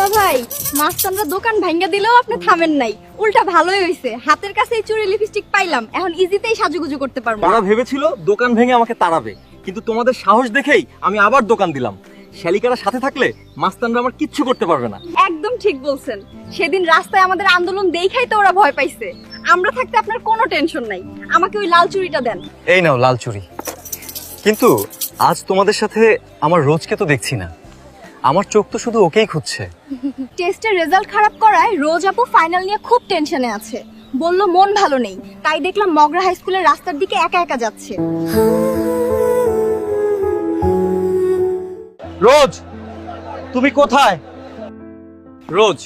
দুলা ভাই, মাস্টাররা দোকান ভাঙ্গা দিলেও আপনি থামেন নাই। উল্টা ভালোই হইছে, হাতের কাছেই চুড়ি লিপস্টিক পাইলাম, এখন ইজিতেই সাজুগুজু করতে পারবো। ওরা ভেবেছিল দোকান ভেঙে আমাকে তাড়াবে, কিন্তু তোমাদের সাহস দেখেই আমি আবার দোকান দিলাম। শালিকারা সাথে থাকলে মাস্তানরা আমার কিচ্ছু করতে পারবে না। একদম ঠিক বলছেন, সেদিন রাস্তায় আমাদের আন্দোলন দেখাই তো ওরা ভয় পাইছে। আমরা থাকতে আপনার কোনো টেনশন নাই। আমাকে ওই লাল চুড়িটা দেন। এই নাও লাল চুড়ি। কিন্তু আজ তোমাদের সাথে আমার রোজকে তো দেখছি না, আমার চোখ তো শুধু ওকেই খুঁজছে। টেস্টের রেজাল্ট খারাপ করায় রোজ আপু ফাইনাল নিয়ে খুব টেনশনে আছে। বলল মন ভালো নেই, তাই দেখলাম মগরা হাই স্কুলের রাস্তার দিকে একা একা যাচ্ছে। রোজ, তুমি কোথায়? রোজ,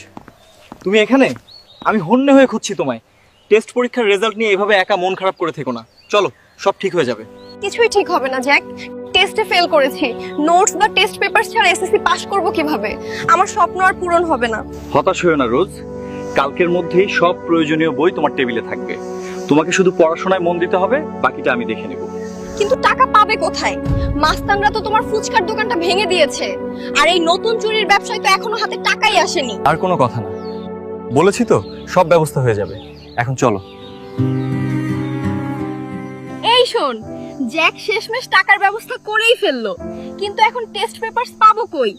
তুমি এখানে? আমি হন্যে হয়ে খুঁজছি তোমায়। টেস্ট পরীক্ষার রেজাল্ট নিয়ে এভাবে একা মন খারাপ করে থেকো না, চলো সব ঠিক হয়ে যাবে। কিছুই ঠিক হবে না জ্যাক, টেস্টে ফেল করেছি। নোটস বা টেস্ট পেপার ছাড়া এসএসসি পাস করব কিভাবে? আমার স্বপ্ন আর পূরণ হবে না। হতাশ হয়ো না রোজ, কালকের মধ্যেই সব প্রয়োজনীয় বই তোমার টেবিলে থাকবে। তোমাকে শুধু পড়াশোনায় মন দিতে হবে, বাকিটা আমি দেখে নেব। কিন্তু টাকা পাবে কোথায়? মাস্তানরা তো তোমার ফুচকার দোকানটা ভেঙে দিয়েছে, আর এই নতুন চুরির ব্যবসায় তো এখনো হাতে টাকাই আসেনি। আর কোনো কথা না, বলেছি তো সব ব্যবস্থা হয়ে যাবে। এখন চলো। এই শোন, জ্যাক শেষমেশ টাকার ব্যবস্থা করেই ফেললো, কিন্তু এখন টেস্ট পেপারস পাবো কই?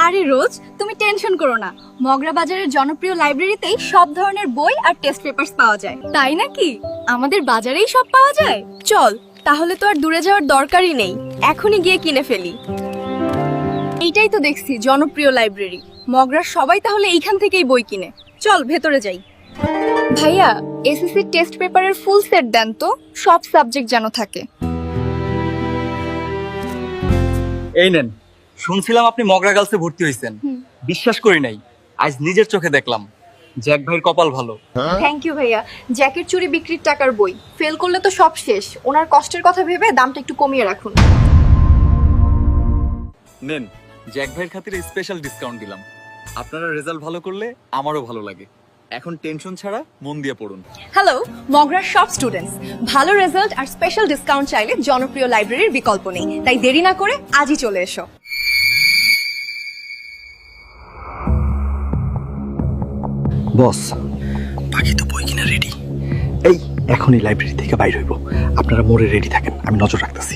আরে রোজ, তুমি টেনশন করো না, মগরা বাজারের জনপ্রিয় লাইব্রেরিতেই সব ধরনের বই আর টেস্ট পেপারস পাওয়া যায়। তাই নাকি? আমাদের বাজারেই সব পাওয়া যায়? চল, তাহলে তো আর দূরে যাওয়ার দরকারই নেই, এখনই গিয়ে কিনে ফেলি। এইটাই তো দেখছি জনপ্রিয় লাইব্রেরি, মগরার সবাই তাহলে এইখান থেকেই বই কিনে। চল ভেতরে যাই। ভাইয়া, এসএসসি টেস্ট পেপারের ফুল সেট দেন তো, সব সাবজেক্ট যেন থাকে। এই নেন। শুনছিলাম আপনি মগরা গার্লসে ভর্তি হয়েছেন, বিশ্বাস করি নাই, আজ নিজের চোখে দেখলাম। জ্যাক ভাইয়ের কপাল ভালো। থ্যাংক ইউ ভাইয়া। জ্যাকের চুরি বিক্রির টাকার বই, ফেল করলে তো সব শেষ। ওনার কষ্টের কথা ভেবে দামটা একটু কমিয়ে রাখুন। নেন, জ্যাক ভাইয়ের খাতিরে স্পেশাল ডিসকাউন্ট দিলাম। আপনারা রেজাল্ট ভালো করলে আমারও ভালো লাগে। এখন টেনশন ছাড়া মন দিয়ে পড়ুন। হ্যালো মগরার সব স্টুডেন্টস, ভালো রেজাল্ট আর স্পেশাল ডিসকাউন্ট চাইলে জনপ্রিয় লাইব্রেরির বিকল্প নেই, তাই দেরি না করে আজই চলে এসো। বস, বাকি তো বই কিনা রেডি। এই এখনই লাইব্রেরি থেকে বাইর হইব। আপনারা মোড়ে রেডি থাকেন, আমি নজর রাখতেছি।